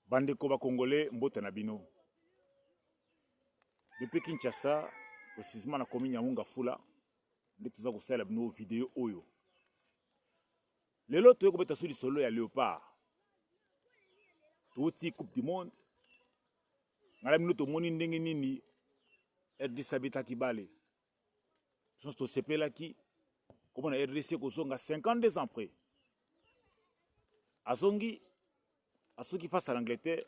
Bandeko ba Congolais mbota na bino. Depuis Kinshasa, précisément na commune ya Mungafula, nde tuza kosala bino vidéo oyo. Lelo toyo kobeta sur solo ya Léopard. Touti Coupe du Monde. Ngala bino tomoni ndenge nini RDC abeta kibale. Sons to sepelaki comme na RDC kozonga 52 ans après. Azongi asoki face à l'Angleterre.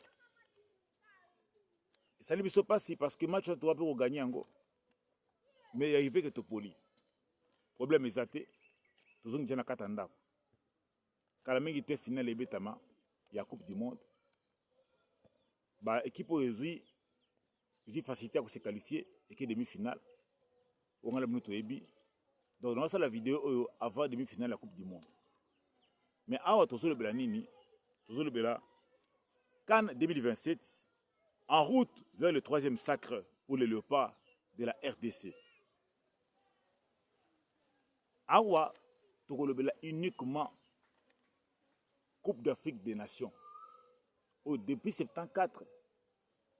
Ça ne se passe parce que le match doit pas gagner encore. Mais il arrive que tu poli. Problème est athée. Tous les gens qui ont quand la était finale et bétama, il y a Coupe du Monde. Bah équipe aujourd'hui, ils facilité à se qualifier et qui demi-finale. On a le minute ebi. Donc on a la vidéo avant demi-finale de la Coupe du Monde. Mais avant tous le belanini, tous le bela, Cannes 2027. En route vers le troisième sacre pour les léopards de la RDC. Awa, Togolobela uniquement Coupe d'Afrique des Nations. Depuis 74,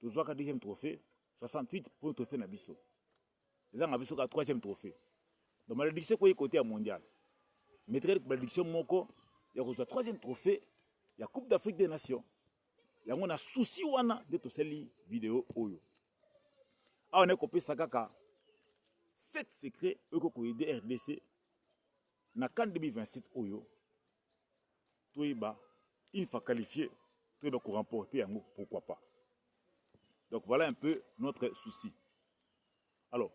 tu as le deuxième trophée, 68 pour le trophée Nabiso. Les gens ont le troisième trophée. Donc, la malédiction est côté mondial. Mais la malédiction Moko, il y a le troisième trophée, il y a Coupe d'Afrique des Nations. Il y a un souci de toute cette vidéo. On a copié ça kaka 7 secrets pour aider RDC na CAN 2027 oyo. Une fois qualifié, tu dois remporter pourquoi pas. Donc voilà un peu notre souci. Alors,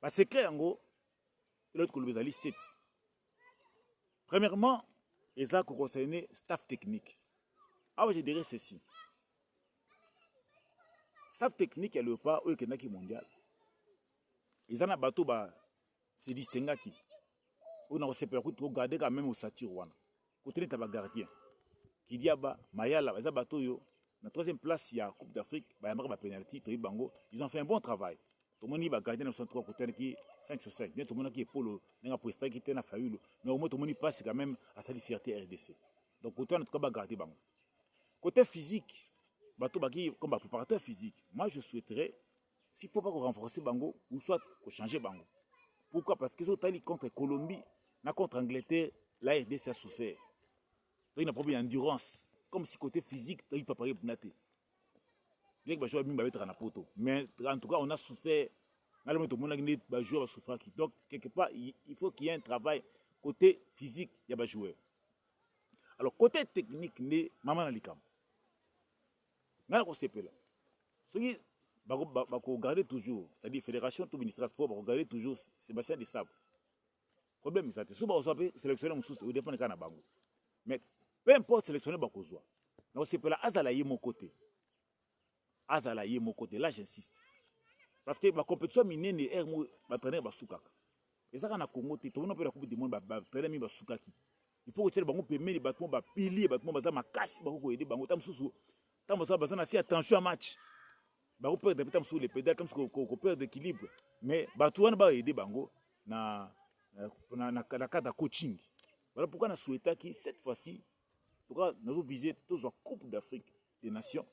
le secret yango l'autre que vous avez 7. Premièrement, ils ont concerné staff technique. Ah, je dirais ceci. Staff technique, il n'y a pas de mondial. Ils ont un bateau, c'est distingué. On a aussi regardé quand même au Satur. Côté de gardien. Qui dit Mayala, ils ont un bateau. La troisième place, il y a la Coupe d'Afrique. Il y a un penalty. Ils ont fait un bon travail. Tout le monde a gardé 903 côté qui 5 sur 5. Tout le monde qui est polo, qui a posté qui était failli. Mais au moins, tout le monde passe quand même à sa fierté RDC. Donc, autant en tout cas, garder bango. Côté physique, comme préparateur physique, moi je souhaiterais, s'il ne faut pas renforcer Bango, ou soit changer Bango. Pourquoi? Parce qu'ils ont allé contre Colombie, contre Angleterre, la RDC a souffert. Il y a un problème d'endurance. Comme si côté physique, il n'y a pas de problème. Mais en tout cas, on a souffert. Donc, quelque part, il faut qu'il y ait un travail côté physique, il y a des joueurs. Alors, côté technique, maman Nalikam. Mais là, c'est là. Ce qui va garder toujours, c'est-à-dire fédération, tout ministère sport, va garder toujours Sébastien Desabre. Le problème, c'est que si on a sélectionné au dépend de Kanabango. Mais peu importe sélectionner Bakozwa. Donc c'est là, Azalaye mon côté. Azalaye mon côté, là j'insiste. Parce que la compétition minienne est traîner Basukaka. Et ça, quand on a Congo, tout le monde peut la Coupe du Monde, traîner Basukaki. Il faut que tu aies les bâtiments, les piliers, les bâtiments, les casse, les bâtiments, tant que ça, on attention à match. On peut perdre sur les pédales, on perd d'équilibre. Mais on va aider Bango dans le cadre de coaching. Voilà pourquoi on a souhaité que cette fois-ci, nous avons visé tous la Coupe d'Afrique des Nations.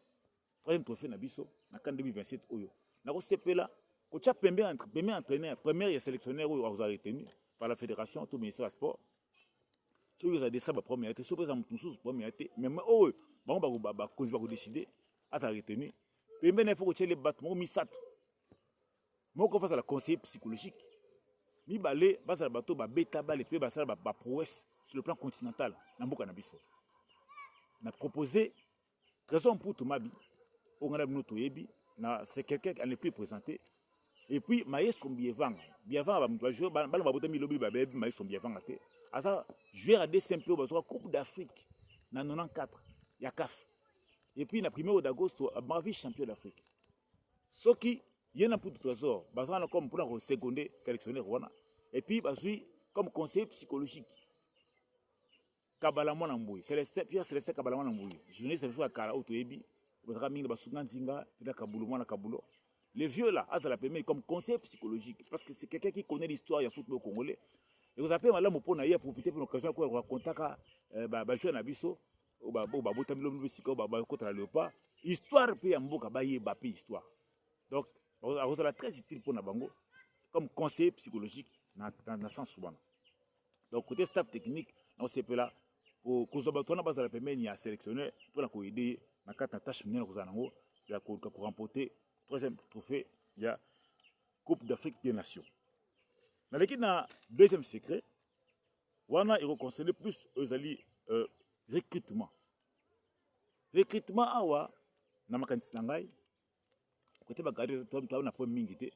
Troisième trophée Nabiso, dans le 2027. Nous avons CP là, coach a premier entraîneur, premier sélectionneur qui a retenu par la fédération, tout le ministère des Sports. Si vous avez ça, première été, si vous avez tout première été, mais oh, bon, vous décider, à ta retenue. Et maintenant, il faut que tu aies les bâtiments mis ça. Moi, je fasse la conseil psychologique. Mi balé, bas à la bateau, bêta, les pays, bas prouesse sur le plan continental. On a proposé, raison pour tout mabi, on a notre yebi, c'est quelqu'un qui n'est plus présenté. Et puis, maestro Bievang, Bievang, maestro Bievang, Asa jouer à des simples la Coupe d'Afrique en 94, il y a CAF. Et puis, le 1er d'août, il y a champion d'Afrique. Ce qui y a un peu de trésor, comme pour un secondé sélectionné. Et puis, comme conseiller psychologique. Kabala Mwanamboui, Pierre Célestin Kabala Mwanamboui. Journaliste de Kara Otoebi, les vieux là, la première comme conseiller psychologique. Parce que c'est quelqu'un qui connaît l'histoire du football congolais. Et vous appelez Madame Mopona hier profiter pour l'occasion de raconter que Bajou Nabiso, bota milo sika ba kota la léopard histoire pe ya mboka ba yeba pe histoire donc ça très utile pour na bango comme conseiller psychologique dans sens souvent donc côté staff technique on s'est là pour kozaba base la pemeni ya sélectionneur pour la ko aider na kata tâche minene ko zanango ya ko remporter troisième trophée ya Coupe d'Afrique des Nations. Dans l'équipe na deuxième secret wana il conseiller plus aux alliés recrutement awa na makanisi na ngai côté ba garder to na point mingi te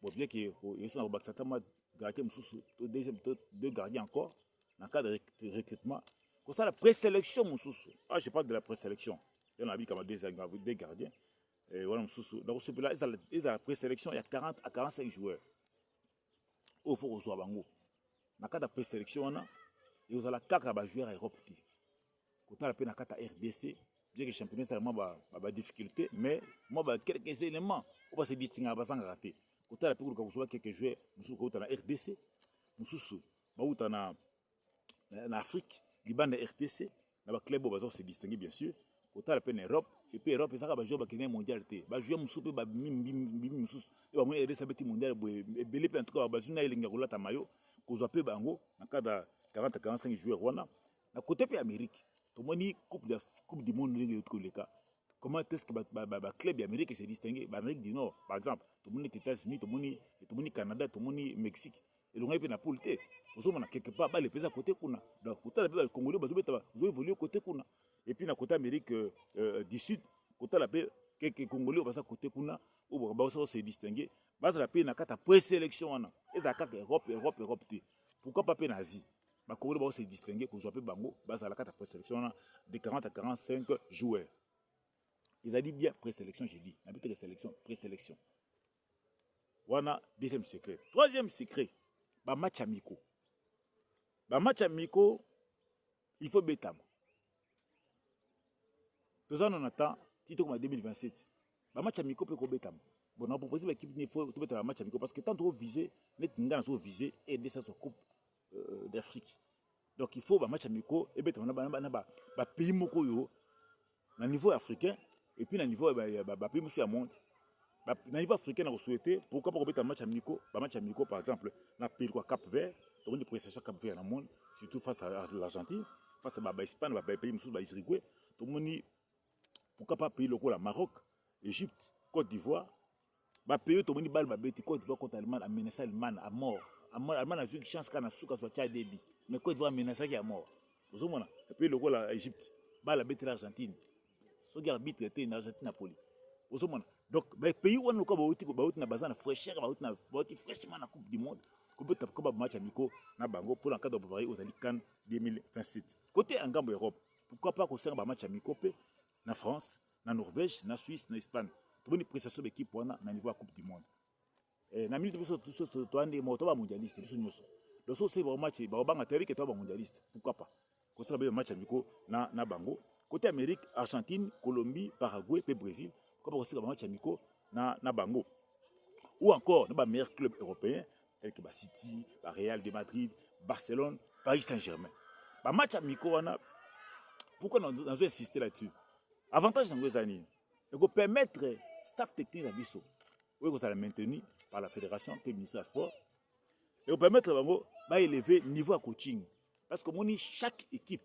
bon bien que yesa ko bakata ma gardien mususu to deuxième deux gardiens encore dans le cadre de recrutement comme ça la présélection mususu je parle de la présélection il y en a comme deux gardiens et voilà mususu donc ce là ils la présélection il y a 40 à 45 joueurs au faut qu'on soit bango dans le cadre de présélection on a et vous allez kaka ba joueurs Europe quand on a la carte RDC bien que le championnat c'est vraiment ba difficulté mais moi ba quelques éléments on va se distinguer ba sans rater quand on a pour quelques joueurs mususu quand on a RDC mususu ba utana en Afrique Liban de RDC na ba club ba se distinguer bien sûr quand on a en Europe et puis Europe ça ba joueur ba kene mondial té ba joueur mususu ba mususu et ba mo RDC ba mondial belé en tout cas ba zuna elinga kolata mayo ko zo pe bango na kada 40 à 45 joueurs wana na côté pe Amérique tout le monde coupe du monde comment est-ce que le club d'Amérique s'est distingué l'Amérique du Nord par exemple tout le monde est États-Unis tout le monde Canada tout le monde Mexique et donc il y a pour le thé vous avez quelque part les pays à côté kuna donc côté les Congolais vous évoluer côté kuna et puis na côté Amérique du Sud côté la paix quelques Congolais à côté kuna où bah s'est distingué base la paix na carte présélection wana et la carte Europe pourquoi pas paix Asie ma Congolais va se distinguer pour jouer bango base à la carte présélection de 40 à 45 joueurs. Ils ont dit bien présélection, j'ai dit. La de sélection, présélection. Voilà deuxième secret. Troisième secret, bah match amico. Bah match amico, il faut bétam. Tout ça on attend titre comme 2027. Bah match amico peut qu'on bétam. Bon on a proposé l'équipe il faut tout mettre un match amico parce que tant trop visé, net n'ga so visé et aider ça sur coupe d'Afrique. Donc il faut un match amico et bien on a pays moko yo na niveau africain et puis na niveau pays monsieur à monde na niveau africain on a souhaité pourquoi pas un match amico par exemple na pays quoi Cap-Vert tout le monde précision Cap-Vert dans le monde surtout face à l'Argentine face à l'Espagne pays monsieur Uruguay tout le monde pourquoi pas pays locaux la Maroc Égypte Côte d'Ivoire pays tout le monde balle Côte d'Ivoire contre l'Allemagne a menacé l'Allemagne à mort Allemagne a eu une chance quand a souka soit débit mais Côte d'Ivoire menacé à mort vous voyez et puis le rôle à Égypte balle bête l'Argentine ce qui arbitre était en Argentine Napoli vous voyez donc les pays où on a na bazana fraîcheur na fraîchement na coupe du monde peut être match amico na bango pour en cas de préparer aux Alican 2027 côté en Gambo Europe pourquoi pas qu'on sert match amico na France na Norvège na Suisse na Espagne tout le monde prestation d'équipe na niveau coupe du monde na minute tout ce to ande moto ba mondialiste biso nyoso donc so c'est bon match ba banga teri que to ba mondialiste pourquoi pas ko ça be match amico na bango côté Amérique Argentine Colombie Paraguay et Brésil pourquoi pas ko ça match amico na bango ou encore na ba meilleurs clubs européens tels que City Real de Madrid Barcelone Paris Saint-Germain ba match amico wana pourquoi nous avons insisté là-dessus avantage dans les années et ko permettre staff technique à biso oui que ça la maintenir par la fédération, le ministère des Sports, et vous permettre d'élever le niveau de coaching. Parce que chaque équipe,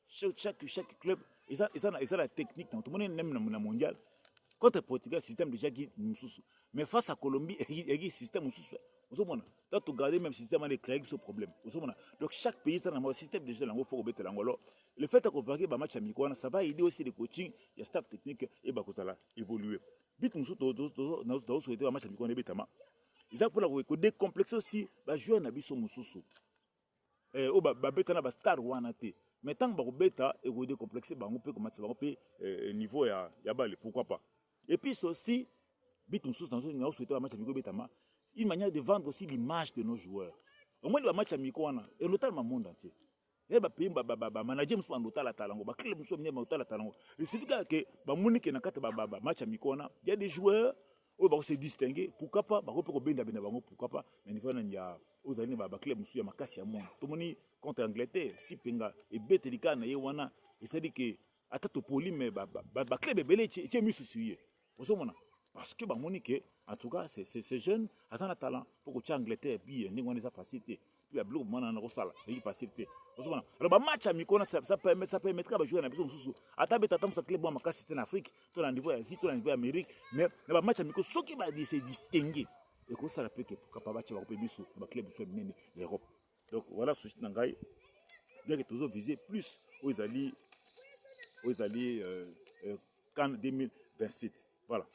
chaque club, ils ont la technique. Tout le monde aime le mondial. Contre le Portugal, le système déjà qui mais face à la Colombie, il y a un système. Vous regardez même le système, il y a ce problème. Donc chaque pays a un système déjà. Il faut remettre l'angolo. Le fait qu'on va un match amical, ça va aider aussi le coaching, le staff technique et ça va évoluer. Bit nous dans souhaiter un match amical nebetama ils ont pour la décomplexer aussi ba jouer na biso mususu o ba beta na ba star wana te mais tant ba beta et ko décomplexer bango pe comment ba pe niveau ya balle pourquoi pas et puis aussi bit nous dans souhaiter un match amical betama une manière de vendre aussi l'image de nos joueurs au moins le match amical wana et notamment monde entier et ba pays ba manager musu en total talango ba club musu en total talango il suffit que ba monique na kata ba match amical il y a des joueurs où se distinguer pourquoi pas ba ko benda benda bango pourquoi pas mais niveau na ya aux années ba club musu ya makasi ya monde tomoni contre Angleterre si penga et betelika na ye wana et ça dit que ata to poli mais ba club ebele tie misu suye osomona parce que ba monique en tout cas c'est jeune ata na talent pour que Angleterre puis ndenge wana eza facilité puis ba bleu mwana na ko sala et facilité osomona alors ba match amico na ça permettra ba jouer na biso mususu ata beta tam sa club wa makasi en Afrique to na niveau ya Asie to na niveau ya Amérique mais na ba match amico soki ba se distinguer et que ça la peut que capable de faire biso ba club soit menene Europe donc voilà souci nangai bien que toujours viser plus aux alliés CAN 2027 voilà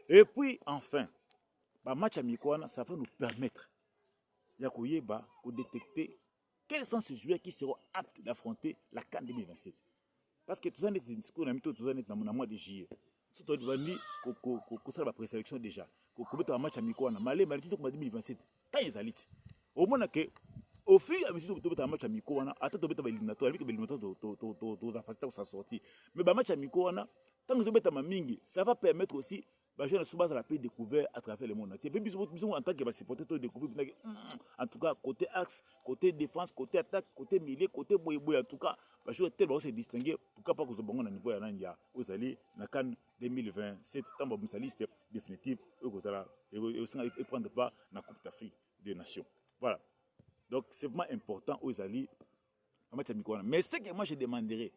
et puis enfin ba match amico ça va nous permettre ya koyeba ko détecter quels sont ces joueurs qui seront aptes d'affronter la CAN 2027 parce que tout ça n'est discours na mito tout ça n'est na mois de juillet si tu dois dire que ça va présélection déjà que tu as un match amico na malé malé tout comme 2027 quand ils alitent au moins que au fil à mesure que tu as un match amico na attends tu as éliminatoire avec éliminatoire tu as facilité ça sortir mais ba match amico na tant que tu as ma mingi ça va permettre aussi bah je ne suis pas à la paix découvert à travers le monde entier puis bisous en tant que supporter tu découvrir en tout cas côté axe côté défense côté attaque côté milieu côté boy en tout cas bah je tellement se distinguer pourquoi pas que ce bon niveau ya nanya aux alliés na CAN 2027 tant bon sa liste définitive et prendre part na Coupe d'Afrique des Nations voilà donc c'est vraiment important aux alliés en match amical mais ce que moi je demanderais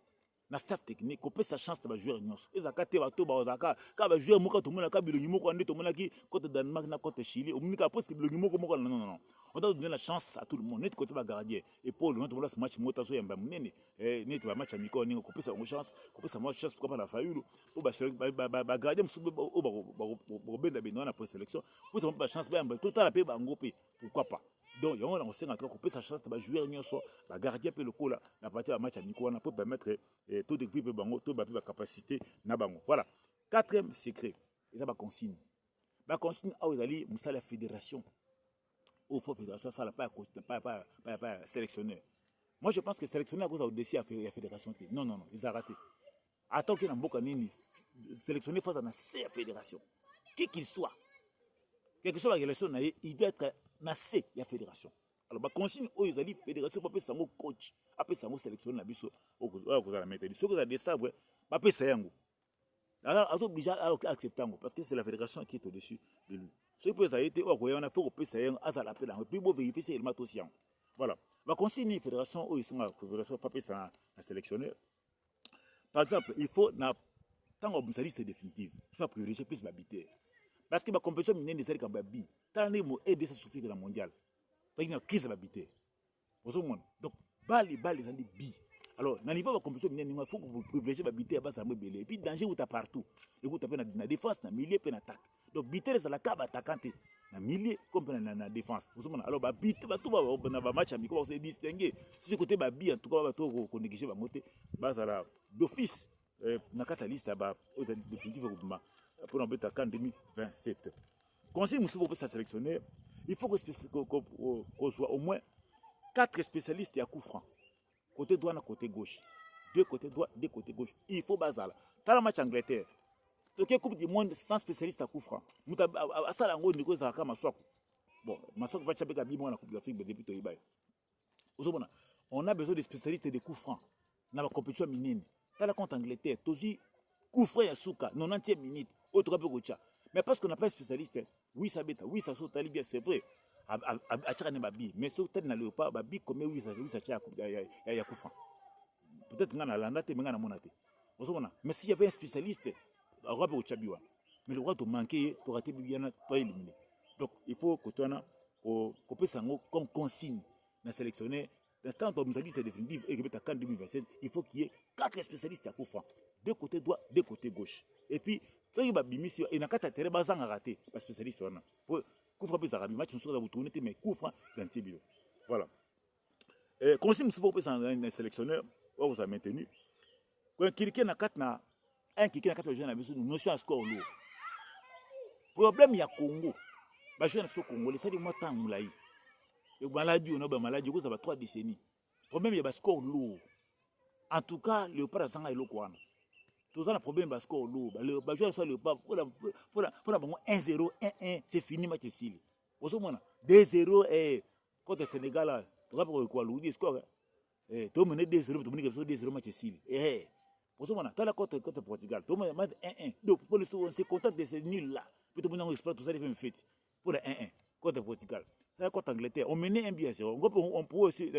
na staff technique ko pesa chance ba joueur nyonso ezaka te bato ba ozaka ka ba joueur moko to mona ka bilongi moko ande to mona ki côté Danemark na côté Chili o mika parce que bilongi moko non on doit donner la chance à tout le monde net côté ba gardien et Paul on doit ce match mota so yamba munene net ba match amical ningo ko pesa chance pourquoi pas la Fayulu pour ba gardien o benda beno na présélection pour ça ba chance ba yamba total la pe ba ngopé pourquoi pas donc il y a un ancien entraîneur qui peut sa chance de jouer la gardien peut le coup là la partie à match amico on peut permettre tout de vie bango tout la capacité na bango voilà quatrième secret ça va consigne ah vous allez musa la fédération au faux fédération ça la pas sélectionneur moi je pense que sélectionneur à cause au dossier à la fédération non ils ont raté attends que na mboka nini sélectionner face à la fédération qui qu'il soit quelque chose la relation il doit être na C ya fédération alors ba consigne oyo ezali fédération pa pesa ngo coach apesa ngo sélectionner na biso oyo kozala mettre soko za décembre ba pesa yango alors azo obligé à accepter ngo parce que c'est la fédération qui est au-dessus de lui ce peut ça été oyo koyana faut pesa yango azala pela ngo puis bo vérifier c'est élément aussi voilà ba consigne fédération oyo singa fédération pa pesa na sélectionneur par exemple il faut na tango sa liste définitive il faut privilégier plus l'habiter parce que la compétition minière de celle qui a bi tant que mo aider ça suffit de la mondiale parce qu'il y a crise d'habiter donc bali ça dit bi alors dans niveau de la compétition minière il faut que privilégier l'habiter à base de belé et puis danger ou ta partout et vous tapez na défense na milieu pe na attaque donc biter ça la caba attaquante na milieu comme na défense alors ba bit ba tout ba match amical on se distinguer si côté ba bi en tout cas ba to ko négliger ba moté ba ça la d'office na catalyste ba aux définitive pour embêter à CAN 2027. Conseil Moussou pour sa sélectionner, il faut qu'on soit au moins 4 spécialistes à coup franc. Côté droit et côté gauche. 2 côtés droit, 2 côtés gauche. Il faut bazar. Dans le match Angleterre, donc Coupe du monde sans spécialiste à coup franc. À ça, bon, Masok va chaper Kabi la Coupe d'Afrique depuis to Ibaï. On a besoin de spécialistes de coups francs dans la compétition minienne. Dans la contre Angleterre, toujours coup franc à Souka, 90e minute. Autre peu mais parce qu'on n'a pas de spécialiste oui ça bête oui ça saute bien c'est vrai à tirer babi mais saute na léopard babi comme oui ça tient à coup franc peut-être ngana landa te ngana monate mais s'il y avait un spécialiste roi au chabiwa mais le roi te manquer pour rater bien pas éliminé donc il faut que tu en au couper sango comme consigne na sélectionner l'instant où nous a dit c'est définitif et que tu as CAN 2027 il faut qu'il y ait 4 spécialistes à coup franc 2 côtés droit 2 côtés gauche et puis ça il va bimisi et na kata terre bazanga raté parce spécialiste wana pour coup franc plus arabe match nous va tourner mais coup franc ganti bio voilà consigne nous pour un sélectionneur on vous a maintenu quand quelqu'un na kata na un quelqu'un na kata jouer na biso nous notion à score lourd problème ya Congo ba jouer na so congolais ça dit moi tant moulai et maladie on a maladie cause ça va 3 décennies problème ya ba score lourd en tout cas le pas zanga eloko wana tout ça le problème parce que le joueur soit le pas pour 1-0 1-1 c'est fini match ici. Au moins 2-0 et contre le Sénégal, là, tu vois pourquoi le score. Tu as mené 2-0, tu as mené 2-0 match ici. Pour ça, tu as la contre le Portugal. Tu as mené 1-1. Donc, pour l'instant, on se contente de ces nuls-là. Puis tu as exploité tout ça, les mêmes fêtes. Pour le 1-1 contre le Portugal. Ça la contre l'Angleterre. On menait 1-0. On pourrait aussi,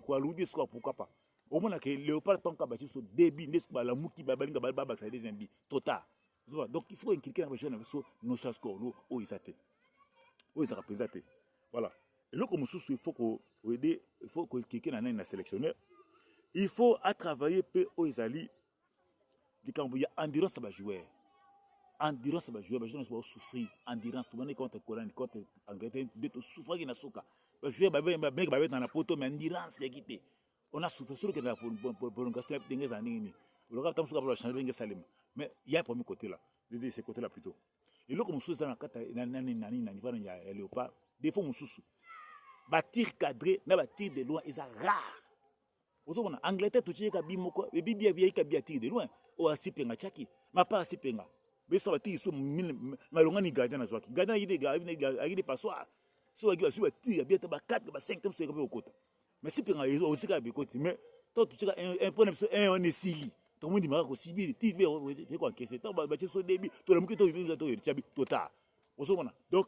quoi, le score, pourquoi pas. Au moins, que Léopard tant qu'à bâtir son débit, n'est-ce pas, la mouki, babalinga, babak, ça a des imbis. Total. Donc, il faut inculquer la région avec nos score, où ils s'attendent. Où ils représentent. Voilà. Et là, comme il faut que quelqu'un en ait un sélectionneur. Il faut à travailler peu aux Isali. Il y a endurance, ça va jouer. Endurance, ça va jouer. Les gens souffrir. Endurance, tout le monde contre Coran, contre Angleterre, de souffrir qui n'a souka. Jouer, dans la poto, mais endurance, c'est quitté. On a souffert sur le Canada pour prolongation des années. Le gars, tant que changer les salim. Mais il y a un premier côté là. De ce côté là plutôt. Et là, comme on dans la carte, il y a Léopard. Des fois, on sous. Tir cadré, mais tir de loin, ils sont rares. Vous savez, en Angleterre, tout le monde a moko, et bien tir de loin. Ou à Sipenga Chaki, ma pas à Sipenga. Mais ça va tirer sur Malongani gardien à Zwaki. Gardien, il est pas soit. Soit il va tirer, bien 4, 5 temps sur le côté. Mais Sipenga, il aussi à côté. Mais toi, tu as un point de on est Sili. Tout le monde dit, mais aussi, tu es quoi, qu'est-ce que tu as bâti sur le débit, tout le monde qui est total. Vous savez, donc,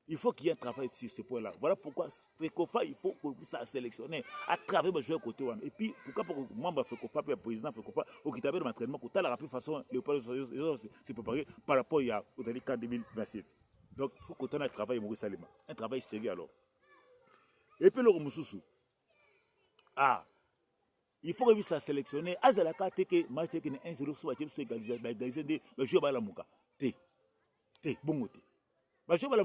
il faut qu'il y ait un travail sur ce point-là. Voilà pourquoi FECOFA, il faut que ça sélectionne à travers le joueur côté. Et puis, pourquoi pour le membre FECOFA, le président FECOFA, au qui t'avait l'entraînement, pour la rapide façon, les se préparer par rapport au dernier camp 2027. Donc, il faut qu'on ait un travail, un travail sérieux alors. Et puis, le Moussoussou. Il faut que ça sélectionne. À la carte, que match qui est 1-0 soit égalisé de jouer à la mouka. Bon côté. Je vais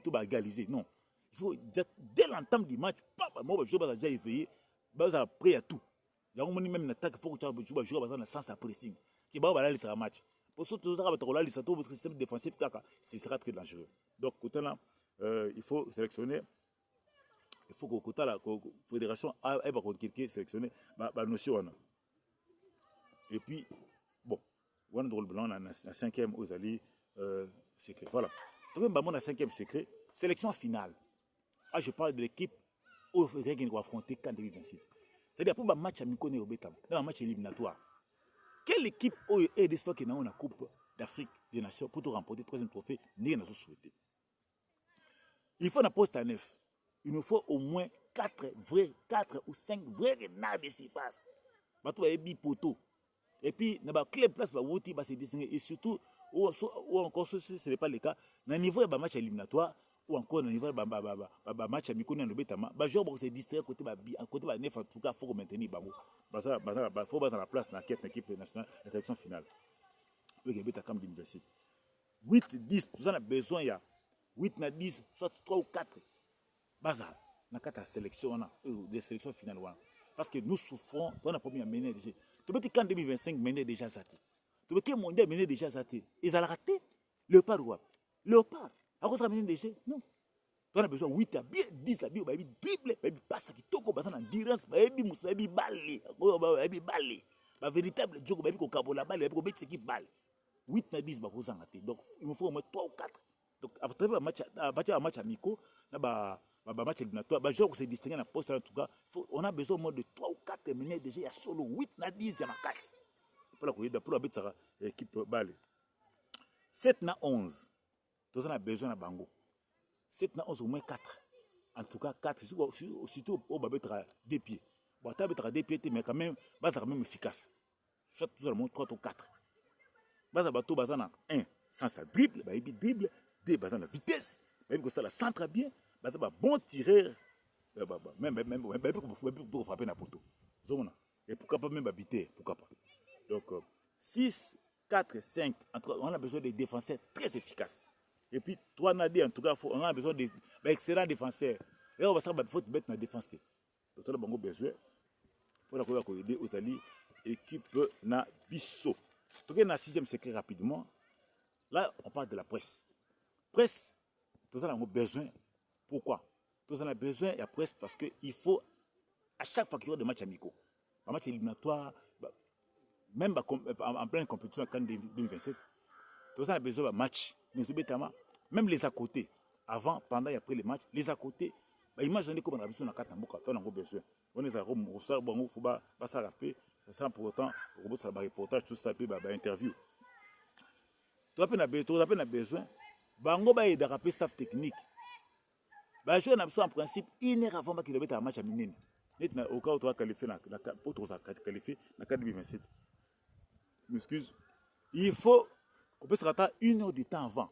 vous égaliser. Non. Il faut, dès l'entame du match, je vais déjà éveiller, je vais prêt à tout. Il y a même une attaque, il faut que tu joues dans le sens de pressing. Qui va aller sur un match. Pour ce que votre système défensif, ce sera très dangereux. Donc, côté là, il faut sélectionner. Il faut que la fédération ait sélectionné la notion. Et puis, bon, on a un cinquième aux alliés. Secret. Voilà. Donc, on a un cinquième secret. Sélection finale. Je parle de l'équipe où il va affronter en 2026. C'est-à-dire pour un match amico au Bétam, un match éliminatoire. Quelle équipe est des fois qui n'a une Coupe d'Afrique des Nations pour remporter le troisième trophée n'est pas souhaité. Il faut un poste à 9. Il nous faut au moins 4 ou 5 vrais renards de surface. Bateau est bipoto. Et puis, dans la clé place, il va se dessiner. Et surtout, ou encore, si ce n'est pas le cas, dans le niveau de match éliminatoire, ou encore dans le niveau de match amical, dans le bétama, je vais se distraire côté de neuf, en tout cas, il faut maintenir. Il faut dans la place dans l'équipe nationale, la sélection finale. Oui, il y a 8, 10, tout ça, on a besoin, il y a 8, 10, soit 3 ou 4. Baza, dans la sélection, des sélections finales. Parce que nous souffrons, on a promis à mener déjà. Tu peux dire qu'en 2025, mener déjà ça. Tu peux dire que mondial mener déjà ça. Ils ont raté. Léopard ou Léopard. À cause de mener déjà non. Tu as besoin de 8 à bien 10 à bien, baby dribble, baby passe qui toko, basan endurance, baby mousse, baby balé, baby balé. Ma véritable joke, baby ko kabo la balle, baby ko bête qui balle. 8 à 10 bah vous en raté. Donc il me faut au moins 3 ou 4. Donc après un match amico, match éliminatoire, je vais se distinguer dans le poste en tout cas. On a besoin au moins de 3 ou 4 terminés déjà. Il y a solo 8 à 10 de ma casse. Pour la bête, ça équipe balle. 7 à 11. Nous avons besoin de Bango. 7 à 11 au moins 4. En tout cas 4. Surtout au babet 2 pieds. Bon, tu as 2 pieds, mais quand même, c'est quand même efficace. Soit tout le monde 3 ou 4. Baza bateau bazana 1 sans sa dribble, dribble, 2 bazana vitesse, même que ça la centre bien, baza bon tireur, même pour frapper na poteau. Et pourquoi pas même habiter, pourquoi pas. Donc 6, 4, 5, on a besoin de défenseurs très efficaces. Et puis 3 nadi en tout cas, on a besoin d'excellents défenseurs. Et on va savoir qu'il faut mettre dans la défense. Donc on a besoin pour aider aux alliés équipe na bisso. Donc, dans le 6e secret rapidement, là, on parle de la presse. Presse, nous avons besoin. Pourquoi? Nous avons besoin de la presse parce qu'il faut, à chaque fois qu'il y a des matchs amicaux, un match éliminatoire, même en pleine compétition en 2027, nous avons besoin de match. Même les à côté, avant, pendant et après les matchs, les à côté, bah, imaginez comment on a besoin de 4 mboka, on a besoin. On est à Rome, il faut pas ça rappeler, ça pour autant, pour ça, reportage, tout ça, puis interview. Tu as besoin, bango ba aidera pe staff technique. Bah, je suis en principe, 1 heure avant qu'il ait un match à Minine. Au cas où tu as qualifié, pour tu as qualifié, la 2027. Je m'excuse. Il faut qu'on puisse rater 1 heure du temps avant.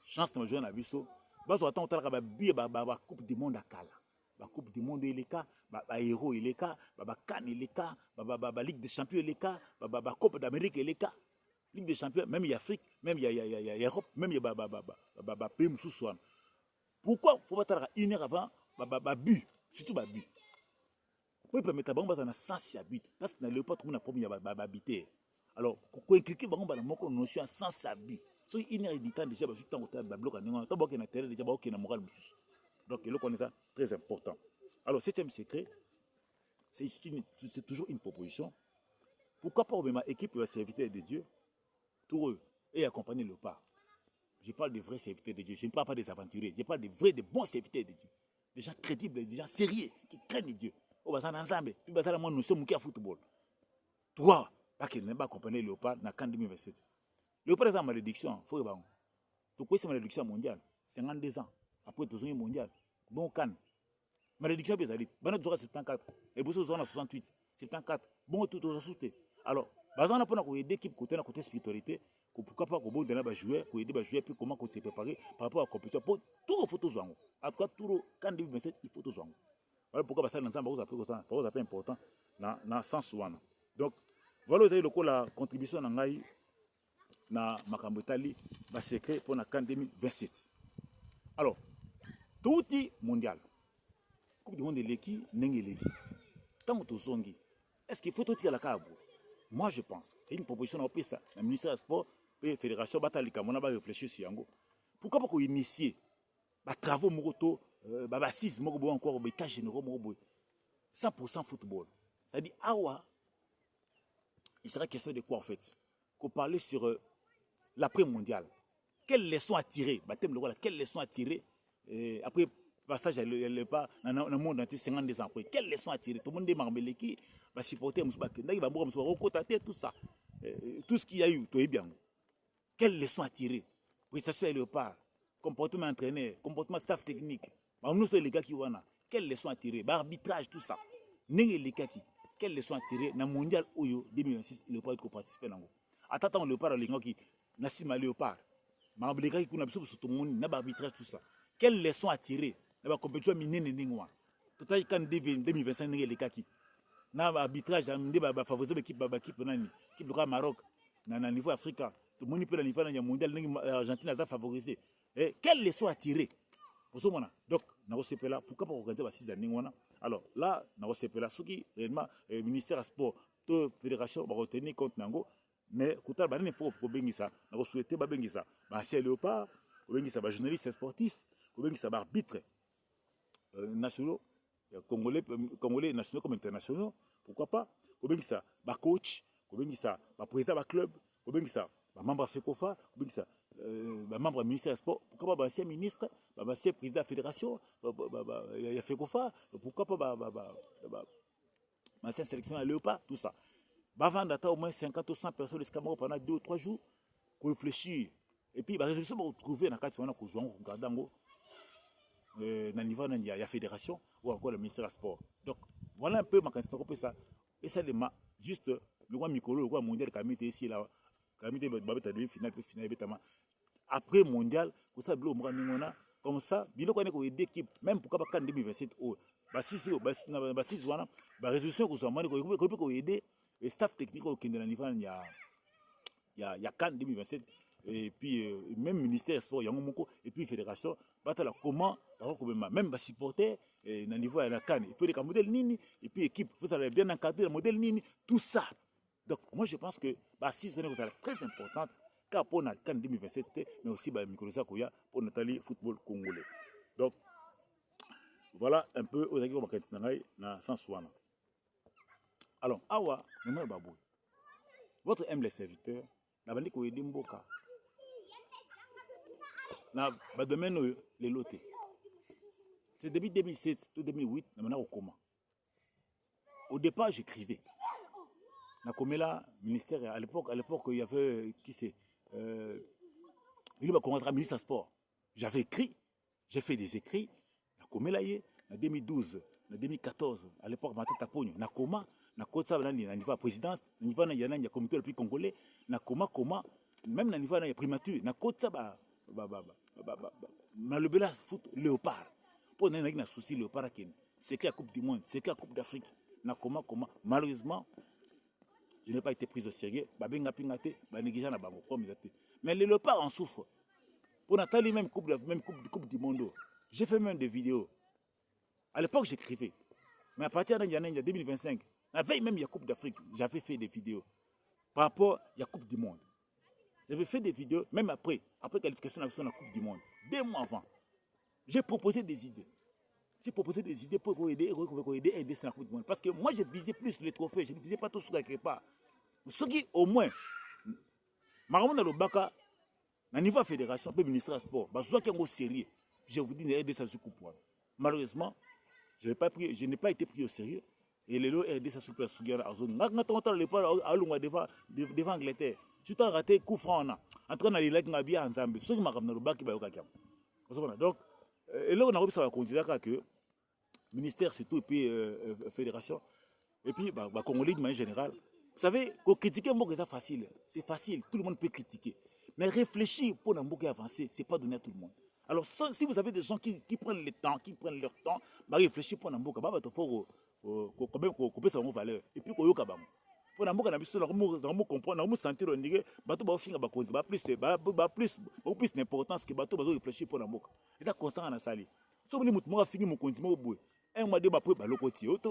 Chance de jouer à Nabiso. Bah, je attends, la Coupe du Monde à Kala. La Coupe du Monde, il est là. La Héros, il est là. La Cannes, il est là. La Ligue des Champions, il est là. La Coupe d'Amérique, il est là. Ligue des Champions, même il y a Afrique, même il y a Europe, même il y a pays Moussoussouane. Pourquoi il faut pas attendre 1 heure avant but, surtout but. Pourquoi permettre à un sens à but? Parce que le pas tout le monde a promis à habiter. Alors, pour inculquer une notion à sens à but. Si 1 heure du temps déjà, je suis en train de bloquer, je suis en train de bloquer la morale. Donc, le connaît ça très important. Alors, 7e secret, c'est toujours une proposition. Pourquoi pas ma équipe va serviteur de Dieu, tout eux, et accompagner le pas. Je parle des vrais serviteurs de Dieu. Je ne parle pas des aventuriers. Je parle des vrais, des bons serviteurs de Dieu. Des gens crédibles, des gens sérieux, qui craignent Dieu. Au bazar ensemble, puis bazar moi nous sommes qui à football. Toi, pas qu'il n'est pas accompagné Léopard dans le 2027. Léopard est en malédiction, faut que bon. Tu connais cette malédiction mondiale, 52 ans après le deuxième mondial. Bon can. Malédiction bien allée. Bon tu auras 74 et vous aurez 68, 74. Bon tout au sauté. Alors, bazar n'a pas aider équipe côté spiritualité. Pourquoi pas qu'on donne jouer, qu'on aider jouer puis comment qu'on s'est préparé par rapport à la compétition pour tout photo jouer. En tout cas tout quand 2027 il faut tout jouer. Voilà pourquoi ça dans ça c'est important dans sens one. Donc voilà la contribution na ngai na makambo tali ba secret pour na CAN 2027. Alors tout mondial. Coupe du monde de l'équipe n'engé leki. Tant que zongi. Est-ce qu'il faut tout tirer la cabo? Moi je pense, c'est une proposition au PSA, le ministère des Sports et Fédération Batalika, on a réfléchi sur Yango. Pourquoi pas qu'on initie les travaux moto, les bassistes, encore les états généraux, 100% football. C'est-à-dire, il sera question de quoi en fait? Qu'on parlait sur l'après-mondial. Quelles leçons à tirer? Quelles leçons à tirer après passage dans le monde entier 52 ans après? Quelles leçons à tirer? Tout le monde est marmelé qui va supporter tout ça. Tout ce qu'il y a eu, tout est bien. Quelles leçons à tirer? Prestation à Léopard, comportement entraîneur, comportement staff technique. Les gars qui ont quelles leçons à tirer? Arbitrage, tout ça. Quelles leçons à tirer dans le mondial 2026? Léopard qui participe. Attends, Léopard, les gens qui Nassima Léopard. Les gars qui ont tout le monde, arbitrage, tout ça. Quelles leçons à tirer dans la compétition mineure? Tout à quand 2025, les gars qui arbitrage, favoriser l'équipe du Maroc, dans le niveau africain. Tout le monde peut le niveau mondial, l'Argentine a favorisé. Quelle leçon à tirer? Donc, pourquoi pas organiser 6 années? Alors là, ce qui réellement le ministère des Sports, la fédération va retenir compte Nango, mais il faut que ça, nous souhaitons que ça, c'est Léopard, que journaliste sportif, que arbitre nationaux, congolais nationaux comme internationaux, pourquoi pas, que ça, coach, que ça, président du club, que ça, membre de FECOFA, que ça, membre du ministère des Sports, pourquoi pas ancien ministre, ancien président de la fédération, il y a FECOFA, pourquoi pas ancien sélectionneur à Léopard, tout ça. Avant d'attendre au moins 50 ou 100 personnes de Cameroun pendant 2 ou 3 jours, pour réfléchir. Et puis, la résolution va retrouver dans le cadre de le niveau de la fédération ou encore le ministère des Sports. Donc, voilà un peu ma question. Et ça, juste le roi Mikolo, le roi mondial, qui a mis ici, là, qui a mis le final, après mondial, pour ça, comme ça, il y a des équipes, même pourquoi pas en 2027, la résolution que vous avez aider le staff technique au niveau il y a CAN 2027 et puis même ministère des Sports et puis fédération comment même supporter au niveau de la CAN il faut des modèles nini et puis équipe vous allez bien encadrer le modèle nini tout ça. Donc moi je pense que c'est très importante car pour la CAN 2027 mais aussi Mikolo Sakoya pour Nathalie football congolais. Donc voilà un peu aux aguets dans le sens où. Alors, awa, maintenant, babou. Votre aime les serviteurs, la bande qui est d'imboka. na ba domaine les lotés. C'est depuis 2007 ou 2008 na mana comment. Au départ, j'écrivais. Na komela ministère à l'époque il y avait qui c'est il va commencer ministre sport. J'avais écrit, j'ai fait des écrits na komela yé en 2012, en 2014 à l'époque Matata Pogno na koma na kotsa na niveau présidence, na niveau na yana ya comité le plus congolais na koma même na niveau na primature na kotsa le bela foot léopard. Pour na souci léopard ken. C'est que la Coupe du monde, c'est que la Coupe d'Afrique. Na comment malheureusement je n'ai pas été pris au sérieux. Mais les léopards en souffrent. Pour Nathalie, même coupe du monde, j'ai fait même des vidéos. À l'époque, j'écrivais. Mais à partir de 2025, la veille même, il y a Coupe d'Afrique, j'avais fait des vidéos. Par rapport à la Coupe du monde. J'avais fait des vidéos, même après qualification de la Coupe du monde. 2 mois avant. J'ai proposé des idées. J'ai proposé des idées pour aider la Coupe du monde. Parce que moi, je visais plus les trophées. Je ne visais pas tout ce quelque part. Ce qui, au moins, Maramona Lobaka, au niveau de la fédération, le ministère du sport, sérieux. Je vous dis, aider ça Coupe. Malheureusement, je n'ai pas été pris au sérieux. Et les lots aider ça sur place. Devant Angleterre. Tu t'as raté coup franc. En train d'aller là, tu bien ensemble. Ce qui m'a ramené le bac, donc, et là, on a réussi à considérer que le ministère, surtout, et puis fédération, et puis, Congolais de manière générale. Vous savez, critiquer un mot, c'est facile. C'est facile, tout le monde peut critiquer. Mais réfléchir pour un mot qui avancer, ce n'est pas donné à tout le monde. Alors, si vous avez des gens qui prennent le temps, qui prennent leur temps, réfléchir pour un mot, il faut couper sa valeur. Et puis, pour un mot, on comprendre, on sentir, on dit plus d'importance que bateau réfléchir pour un mot. C'est constant dans la salle. Si vous voulez fini mon continent au bout, un mois de ma peu balokoti, tout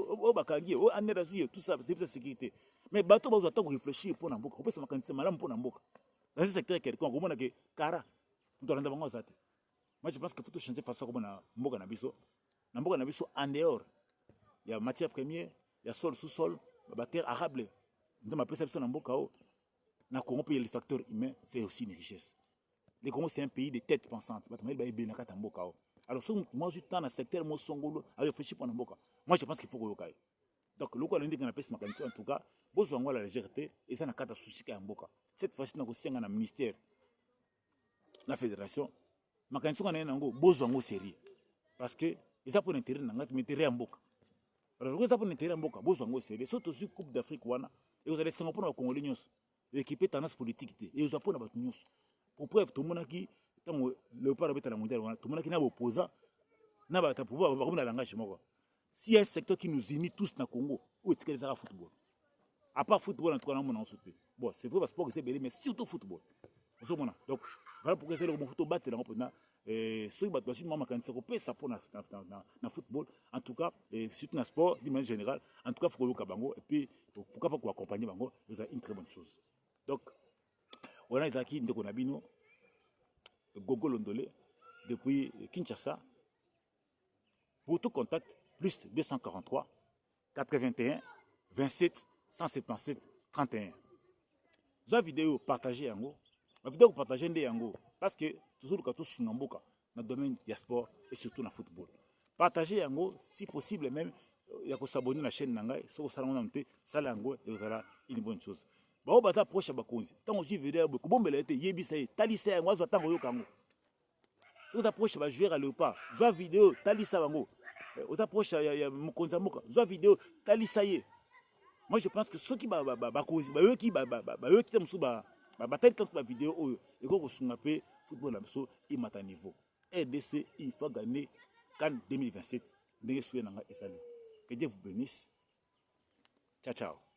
ça, c'est la sécurité. Mais bateau va attendre réfléchir pour un mot. On peut se mettre malade pour un mot. Dans ce secteur, quelqu'un, on a que cara, moi je pense qu'il faut tout changer de façon comme on mboka na biso. Na mboka na biso en dehors, il y a matière première, il y a sol sous-sol, terre arable. Nous avons appelé ça na mboka o. Na Congo pays les facteurs humains, c'est aussi une richesse. Le Congo c'est un pays de têtes pensantes. Alors moi je suis dans le secteur moi songolo à réfléchir pour mboka. Moi je pense qu'il faut que donc le quoi lundi qu'on appelle ce en tout cas, besoin de la légèreté et ça n'a qu'à souci qu'à mboka. Cette fois-ci nous avons un ministère, la fédération. Makanisi qu'on a un besoin de sérieux parce que ils ont pour intérêt dans notre intérêt en mboka. Alors ils ont pour intérêt en mboka, besoin de sérieux. Surtout sur Coupe d'Afrique wana et vous allez s'en prendre au Congolais nyos. L'équipe tendance politique et vous apprenez à battre nyos. Pour preuve tout le monde qui tant le pas de la mondiale tout le monde qui n'a opposant n'a pas pouvoir avoir un engagement. Si un secteur qui nous unit tous dans le Congo, où est-ce que les football? À part football, en tout cas, on a sauté. Bon, c'est vrai parce que c'est belé, mais surtout football. Donc, voilà pourquoi c'est le football battre dans ceux qui battent maman quand c'est coupé ça pour dans football. En tout cas, surtout dans le sport, d'une manière générale. En tout cas, il faut que Bango et puis pourquoi pas accompagner Bango, c'est une très bonne chose. Donc, on a Isaki Ndekonabino, Gogo Londolé, depuis Kinshasa. Pour tout contact, plus 243 81 27 177 31. La vidéo partagée en haut. La vidéo partagée en haut. Parce que toujours quand tout sur dans le domaine du sport et surtout dans le football. Partagez en haut, si possible même, il y a s'abonner à la chaîne Nangai, si vous avez ça lango et vous avez une bonne chose. Bah on va approcher Bakonzi. Tant que j'ai vidéo, comment me l'était yebisay, talisa, moi je attends au Kango. Si vous approchez ba jouer à Léopard, la vidéo, talisa bango. Vous approchez ya Mokonza Moka, la vidéo, talisa yé. Moi je pense que ceux qui Bakonzi, eux qui t'aiment sous bataille quand la vidéo et qu'on se football à il m'a à niveau. RDC, il faut gagner CAN 2027. Que Dieu vous bénisse. Ciao, ciao.